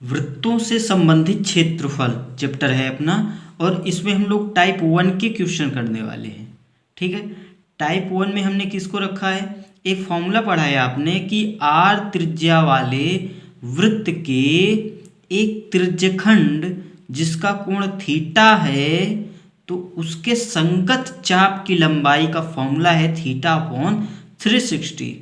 वृत्तों से संबंधित क्षेत्रफल चैप्टर है अपना, और इसमें हम लोग टाइप 1 के क्वेश्चन करने वाले हैं। ठीक है, टाइप 1 में हमने किसको रखा है, एक फॉर्मूला पढ़ा है आपने कि r त्रिज्या वाले वृत्त के एक त्रिज्यखंड जिसका कोण थीटा है, तो उसके संगत चाप की लंबाई का फॉर्मूला है थीटा अपॉन 360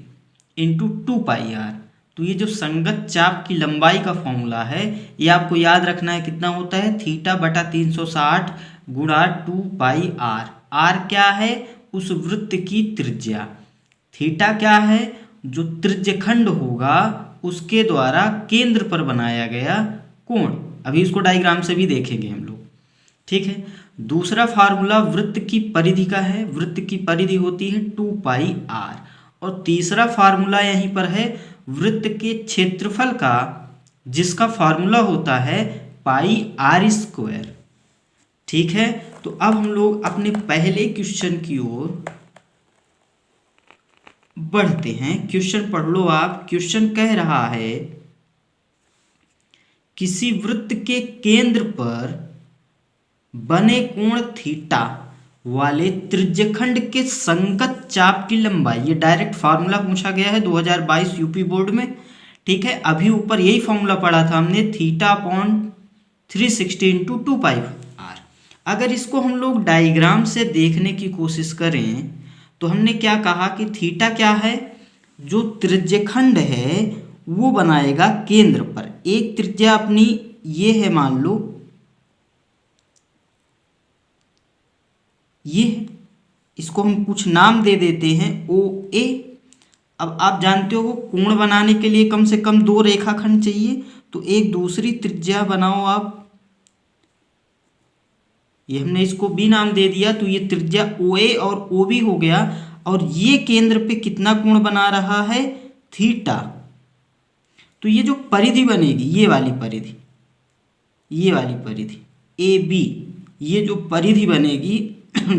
इंटू 2πr। तो ये जो संगत चाप की लंबाई का फॉर्मूला है ये आपको याद रखना है, कितना होता है, थीटा बटा 360 गुणा 2πr। r क्या है, उस वृत्त की त्रिज्या, थीटा क्या है, जो त्रिज्यखंड होगा उसके द्वारा केंद्र पर बनाया गया कोण। अभी इसको डायग्राम से भी देखेंगे हम लोग। ठीक है, दूसरा फार्मूला वृत्त की परिधि का है, वृत्त की परिधि होती है 2πr। और तीसरा फार्मूला यहीं पर है वृत्त के क्षेत्रफल का, जिसका फार्मूला होता है πr²। ठीक है, तो अब हम लोग अपने पहले क्वेश्चन की ओर बढ़ते हैं। क्वेश्चन पढ़ लो आप। क्वेश्चन कह रहा है किसी वृत्त के केंद्र पर बने कोण थीटा वाले त्रिज्यखंड के संगत चाप की लंबाई, ये डायरेक्ट फार्मूला पूछा गया है 2022 यूपी बोर्ड में। ठीक है, अभी ऊपर यही फार्मूला पढ़ा था हमने, थीटा अपॉन 360 इंटू 2πr। अगर इसको हम लोग डायग्राम से देखने की कोशिश करें तो हमने क्या कहा कि थीटा क्या है, जो त्रिज्यखंड है वो बनाएगा केंद्र पर। एक त्रिज्या अपनी ये है, मान लो ये है, इसको हम कुछ नाम दे देते हैं OA। अब आप जानते हो कोण बनाने के लिए कम से कम 2 रेखाखंड चाहिए, तो एक दूसरी त्रिज्या बनाओ आप, ये हमने इसको B नाम दे दिया, तो ये त्रिज्या OA और OB हो गया। और ये केंद्र पे कितना कोण बना रहा है, थीटा। तो ये जो परिधि बनेगी, ये वाली परिधि, ये वाली परिधि AB, ये जो परिधि बनेगी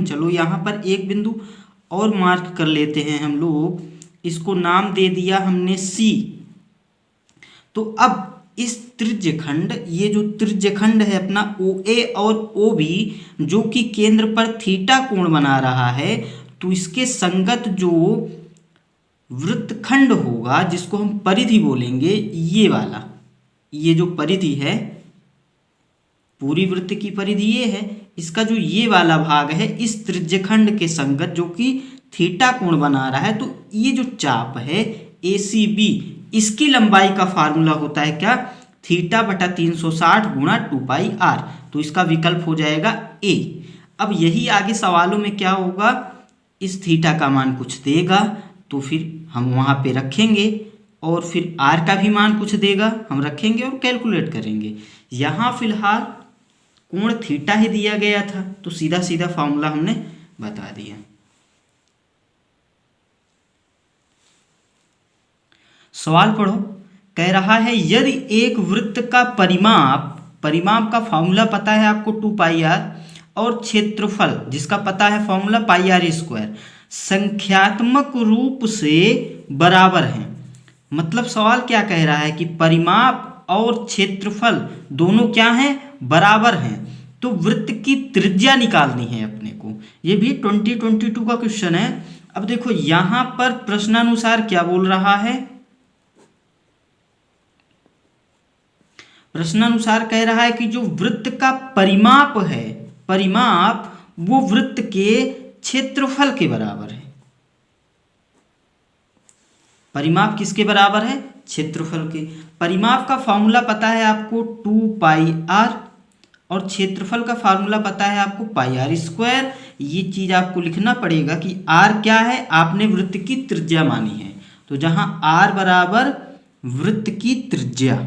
चलो यहाँ पर एक बिंदु और मार्क कर लेते हैं हम लोग, इसको नाम दे दिया हमने C। तो अब इस त्रिज्यखंड, ये जो त्रिज्यखंड है अपना OA और OB, जो कि केंद्र पर थीटा कोण बना रहा है, तो इसके संगत जो वृत्तखंड होगा जिसको हम परिधि बोलेंगे, ये वाला, ये जो परिधि है, पूरी वृत्त की परिधि ये है, इसका जो ये वाला भाग है इस त्रिज्यखंड के संगत जो कि थीटा कोण बना रहा है, तो ये जो चाप है ACB, इसकी लंबाई का फार्मूला होता है क्या, थीटा बटा 360 गुणा 2πr। तो इसका विकल्प हो जाएगा A। अब यही आगे सवालों में क्या होगा, इस थीटा का मान कुछ देगा तो फिर हम वहाँ पे रखेंगे, और फिर r का भी मान कुछ देगा, हम रखेंगे और कैलकुलेट करेंगे। यहाँ फिलहाल कोण थीटा ही दिया गया था, तो सीधा सीधा फार्मूला हमने बता दिया। सवाल पढ़ो। कह रहा है यदि एक वृत्त का परिमाप का फॉर्मूला पता है आपको 2πr, और क्षेत्रफल जिसका पता है फॉर्मूला πr², संख्यात्मक रूप से बराबर हैं। मतलब सवाल क्या कह रहा है कि परिमाप और क्षेत्रफल दोनों क्या हैं, बराबर हैं, तो वृत्त की त्रिज्या निकालनी है अपने को। ये भी 2022 का क्वेश्चन है। अब देखो यहाँ पर प्रश्नानुसार क्या बोल रहा है, प्रश्नानुसार कह रहा है कि जो वृत्त का परिमाप है, परिमाप वो वृत्त के क्षेत्रफल के बराबर है। परिमाप किसके बराबर है, क्षेत्रफल के। परिमाप का फॉर्मूला पता है आपको 2πr, और क्षेत्रफल का फार्मूला पता है आपको πr²। ये चीज आपको लिखना पड़ेगा कि r क्या है, आपने वृत्त की त्रिज्या मानी है, तो जहां r बराबर वृत्त की त्रिज्या,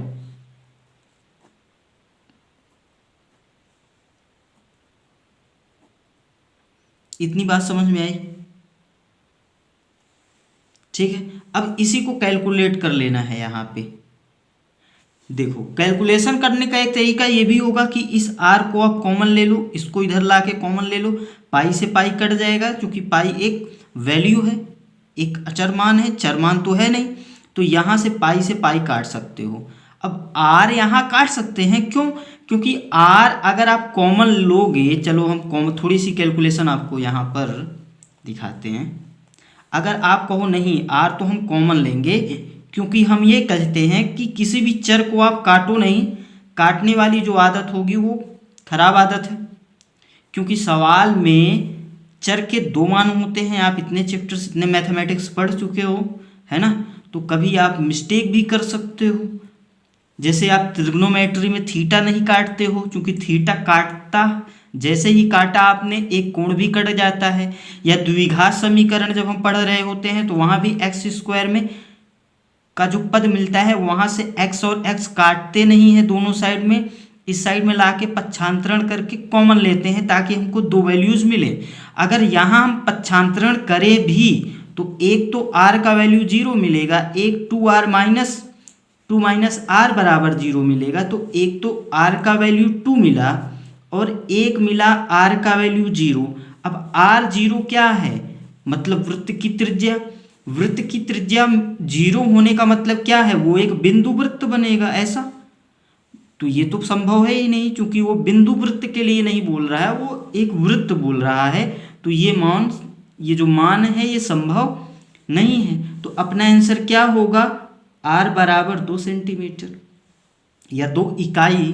इतनी बात समझ में आई। ठीक है, अब इसी को कैलकुलेट कर लेना है। यहाँ पे देखो कैलकुलेशन करने का एक तरीका ये भी होगा कि इस r को आप कॉमन ले लो, इसको इधर ला के कॉमन ले लो, पाई से पाई कट जाएगा, क्योंकि पाई एक वैल्यू है, एक अचर मान है, चर मान तो है नहीं, तो यहाँ से पाई काट सकते हो। अब आर यहाँ काट सकते हैं, क्यों? क्योंकि आर अगर आप कॉमन लोगे, चलो हम कॉमन थोड़ी सी कैलकुलेशन आपको यहाँ पर दिखाते हैं। अगर आप कहो नहीं आर तो हम कॉमन लेंगे, क्योंकि हम ये कहते हैं कि किसी भी चर को आप काटो नहीं, काटने वाली जो आदत होगी वो खराब आदत है। क्योंकि सवाल में चर के दो मान होते हैं, आप इतने चैप्टर्स इतने मैथमेटिक्स पढ़ चुके हो, है ना, तो कभी आप मिस्टेक भी कर सकते हो। जैसे आप त्रिग्नोमेट्री में थीटा नहीं काटते हो, क्योंकि थीटा काटता जैसे ही काटा आपने एक कोण भी कट जाता है। या द्विघात समीकरण जब हम पढ़ रहे होते हैं तो वहाँ भी एक्स स्क्वायर में का जो पद मिलता है वहाँ से एक्स और एक्स काटते नहीं है दोनों साइड में, इस साइड में लाके पक्षांतरण करके कॉमन लेते हैं ताकि हमको दो वैल्यूज मिले। अगर यहाँ हम पक्षांतरण करें भी तो एक तो आर का वैल्यू 0 मिलेगा, एक 2r माइनस आर बराबर 0 मिलेगा। तो एक तो आर का वैल्यू 2 मिला और एक मिला आर का वैल्यू 0। अब आर 0 क्या है? मतलब वृत्त की त्रिज्या। वृत्त की त्रिज्या 0 होने का मतलब क्या है? वो एक बिंदु वृत्त बनेगा ऐसा। तो ये तो संभव है ही नहीं, क्योंकि वो बिंदु वृत्त के लिए नहीं बोल रहा है, वो एक वृत्त बोल रहा है। तो ये जो मान है ये संभव नहीं है। तो अपना आंसर क्या होगा? आर बराबर 2 सेंटीमीटर या 2 इकाई।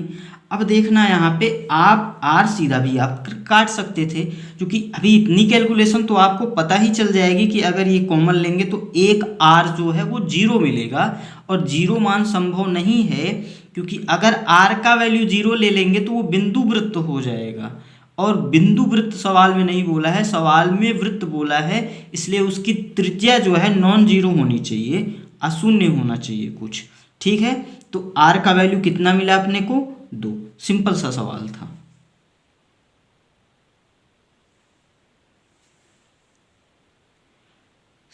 अब देखना यहाँ पे आप आर सीधा भी आप काट सकते थे, क्योंकि अभी इतनी कैलकुलेशन तो आपको पता ही चल जाएगी कि अगर ये कॉमन लेंगे तो एक आर जो है वो 0 मिलेगा, और 0 मान संभव नहीं है, क्योंकि अगर आर का वैल्यू 0 ले लेंगे तो वो बिंदु वृत्त हो जाएगा। और बिंदु वृत्त सवाल में नहीं बोला है, सवाल में वृत्त बोला है, इसलिए उसकी त्रिज्या जो है नॉन जीरो होनी चाहिए, अशून्य होना चाहिए कुछ। ठीक है, तो आर का वैल्यू कितना मिला अपने को? 2। सिंपल सा सवाल था।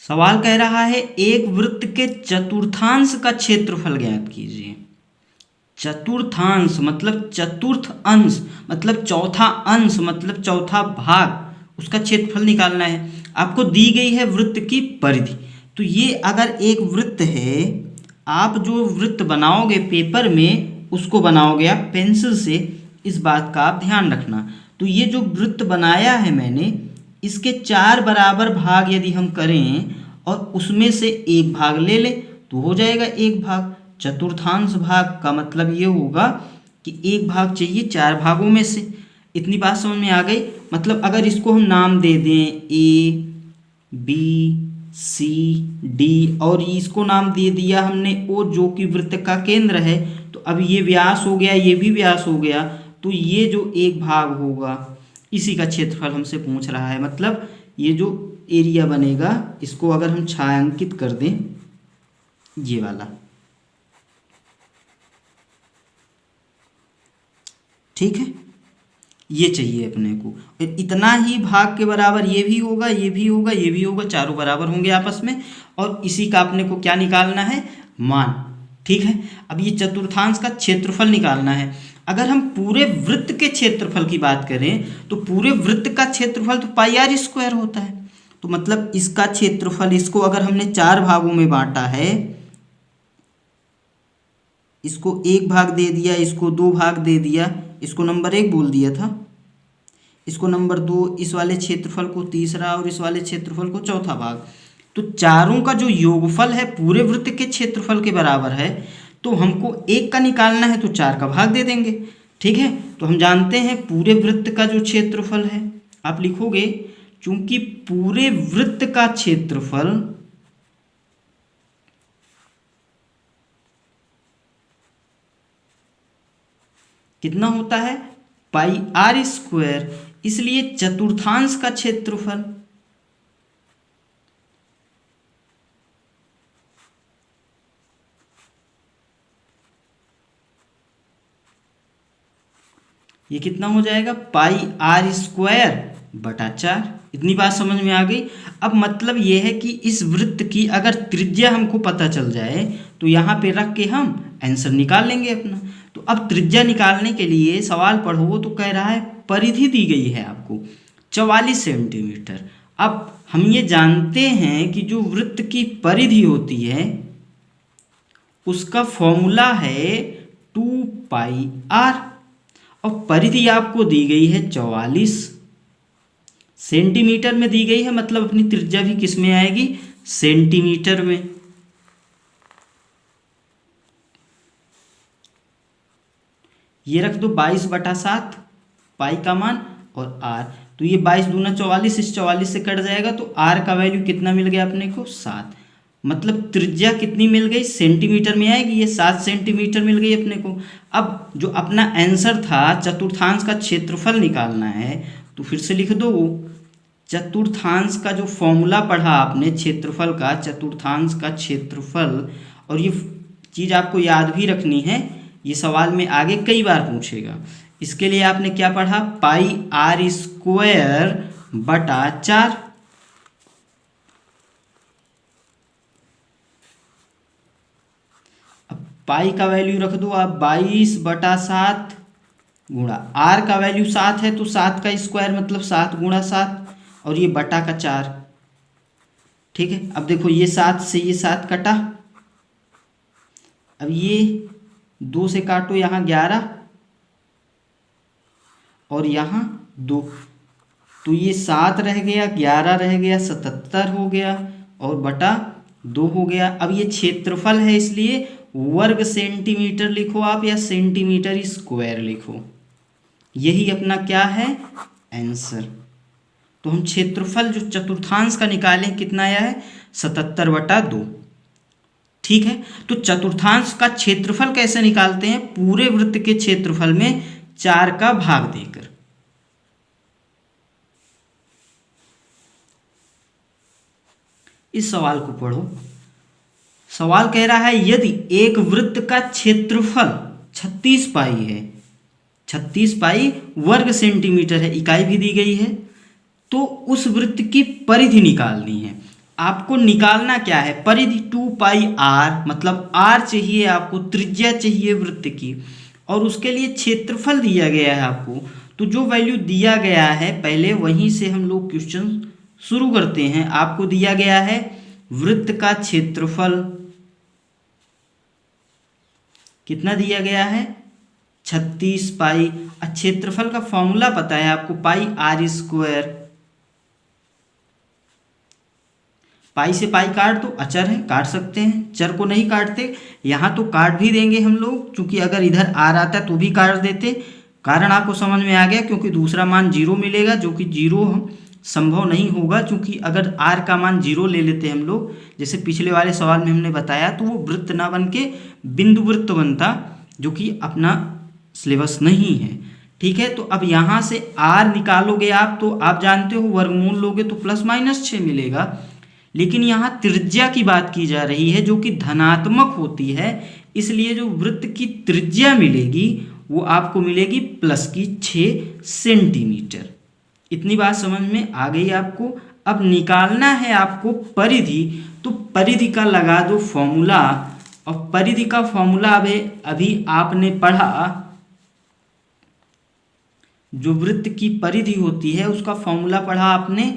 सवाल कह रहा है एक वृत्त के चतुर्थांश का क्षेत्रफल ज्ञात कीजिए। चतुर्थांश मतलब चतुर्थ अंश, मतलब चौथा अंश, मतलब चौथा भाग, उसका क्षेत्रफल निकालना है। आपको दी गई है वृत्त की परिधि। तो ये अगर एक वृत्त है, आप जो वृत्त बनाओगे पेपर में उसको बनाओगे आप पेंसिल से, इस बात का आप ध्यान रखना। तो ये जो वृत्त बनाया है मैंने, इसके 4 बराबर भाग यदि हम करें और उसमें से एक भाग ले लें तो हो जाएगा एक भाग। चतुर्थांश भाग का मतलब ये होगा कि एक भाग चाहिए 4 भागों में से। इतनी बात समझ में आ गई? मतलब अगर इसको हम नाम दे दें A B C D और इसको नाम दे दिया हमने O, जो कि वृत्त का केंद्र है, तो अब ये व्यास हो गया, ये भी व्यास हो गया। तो ये जो एक भाग होगा इसी का क्षेत्रफल हमसे पूछ रहा है। मतलब ये जो एरिया बनेगा इसको अगर हम छायांकित कर दें, ये वाला, ठीक है, ये चाहिए अपने को। इतना ही भाग के बराबर ये भी होगा, ये भी होगा, ये भी होगा, चारों बराबर होंगे आपस में, और इसी का अपने को क्या निकालना है? मान। ठीक है, अब ये चतुर्थांश का क्षेत्रफल निकालना है। अगर हम पूरे वृत्त के क्षेत्रफल की बात करें तो पूरे वृत्त का क्षेत्रफल तो पाई आर स्क्वायर होता है। तो मतलब इसका क्षेत्रफल, इसको अगर हमने 4 भागों में बांटा है, इसको 1 भाग दे दिया, इसको 2 भाग दे दिया, इसको नंबर 1 बोल दिया था, इसको नंबर 2, इस वाले क्षेत्रफल को तीसरा और इस वाले क्षेत्रफल को चौथा भाग। तो चारों का जो योगफल है पूरे वृत्त के क्षेत्रफल के बराबर है। तो हमको 1 का निकालना है तो 4 का भाग दे देंगे। ठीक है, तो हम जानते हैं पूरे वृत्त का जो क्षेत्रफल है, आप लिखोगे चूंकि पूरे वृत्त का क्षेत्रफल कितना होता है? पाई आर स्क्वायर, इसलिए चतुर्थांश का क्षेत्रफल ये कितना हो जाएगा? पाई आर स्क्वायर बटा 4। इतनी बात समझ में आ गई? अब मतलब ये है कि इस वृत्त की अगर त्रिज्या हमको पता चल जाए तो यहाँ पे रख के हम आंसर निकाल लेंगे अपना। तो अब त्रिज्या निकालने के लिए सवाल पढ़ो तो कह रहा है परिधि दी गई है आपको 44 सेंटीमीटर। अब हम ये जानते हैं कि जो वृत्त की परिधि होती है उसका फॉर्मूला है 2πr और परिधि आपको दी गई है 44 सेंटीमीटर में दी गई है, मतलब अपनी त्रिज्या भी किस में आएगी, सेंटीमीटर में। ये रख दो 22/7 पाई का मान और आर, तो ये 22 दूना 44, इस 44 से कट जाएगा तो आर का वैल्यू कितना मिल गया अपने को, 7। मतलब त्रिज्या कितनी मिल गई, सेंटीमीटर में आएगी, ये 7 सेंटीमीटर मिल गई अपने को। अब जो अपना आंसर था चतुर्थांश का क्षेत्रफल निकालना है, तो फिर से लिख दो वो चतुर्थांश का जो फॉर्मूला पढ़ा आपने क्षेत्रफल का, चतुर्थांश का क्षेत्रफल। और ये चीज़ आपको याद भी रखनी है, ये सवाल में आगे कई बार पूछेगा। इसके लिए आपने क्या पढ़ा, पाई आर स्क्वायर बटा 4। अब पाई का वैल्यू रख दो आप 22/7 गुणा आर का वैल्यू 7 है तो 7 का स्क्वायर मतलब 7 गुणा 7 और ये बटा का 4। ठीक है, अब देखो ये 7 से ये 7 कटा, अब ये 2 से काटो, यहाँ 11 और यहाँ 2, तो ये 7 रह गया, 11 रह गया, 77 हो गया और बटा 2 हो गया। अब ये क्षेत्रफल है इसलिए वर्ग सेंटीमीटर लिखो आप या सेंटीमीटर स्क्वायर लिखो, यही अपना क्या है आंसर। तो हम क्षेत्रफल जो चतुर्थांश का निकालें कितना आया है, 77/2। ठीक है, तो चतुर्थांश का क्षेत्रफल कैसे निकालते हैं, पूरे वृत्त के क्षेत्रफल में 4 का भाग देकर। इस सवाल को पढ़ो। सवाल कह रहा है यदि एक वृत्त का क्षेत्रफल 36 पाई है, 36 पाई वर्ग सेंटीमीटर है, इकाई भी दी गई है, तो उस वृत्त की परिधि निकालनी है। आपको निकालना क्या है, परिधि 2πr, मतलब r चाहिए आपको, त्रिज्या चाहिए वृत्त की, और उसके लिए क्षेत्रफल दिया गया है आपको। तो जो वैल्यू दिया गया है पहले वहीं से हम लोग क्वेश्चन शुरू करते हैं। आपको दिया गया है वृत्त का क्षेत्रफल कितना दिया गया है, 36 पाई। क्षेत्रफल का फॉर्मूला पता है आपको, पाई आर स्क्वायर। पाई से पाई काट दो, अचर है काट सकते हैं, चर को नहीं काटते। यहाँ तो काट भी देंगे हम लोग, क्योंकि अगर इधर आर आता तो भी काट देते। कारण आपको समझ में आ गया, क्योंकि दूसरा मान 0 मिलेगा, जो कि 0 संभव नहीं होगा, क्योंकि अगर आर का मान 0 ले लेते हम लोग, जैसे पिछले वाले सवाल में हमने बताया, तो वो वृत्त ना बन के बिंदु वृत्त बनता, जो कि अपना सिलेबस नहीं है। ठीक है, तो अब यहाँ से आर निकालोगे आप, तो आप जानते हो वर्गमूल लोगे तो ±6 मिलेगा। लेकिन यहाँ त्रिज्या की बात की जा रही है जो कि धनात्मक होती है, इसलिए जो वृत्त की त्रिज्या मिलेगी वो आपको मिलेगी +6 सेंटीमीटर। इतनी बात समझ में आ गई आपको। अब निकालना है आपको परिधि, तो परिधि का लगा दो फॉर्मूला, और परिधि का फॉर्मूला अभी आपने पढ़ा, जो वृत्त की परिधि होती है उसका फॉर्मूला पढ़ा आपने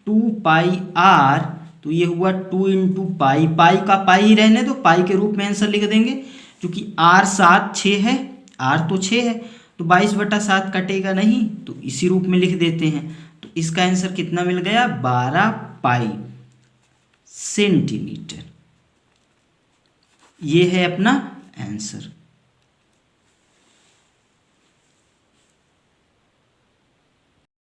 2πr, तो ये हुआ 2 × पाई, पाई का पाई ही रहने दो, पाई के रूप में आंसर लिख देंगे, क्योंकि r 7 6 है, r तो 6 है, तो 22/7 कटेगा नहीं, तो इसी रूप में लिख देते हैं। तो इसका आंसर कितना मिल गया, 12 पाई सेंटीमीटर। ये है अपना आंसर।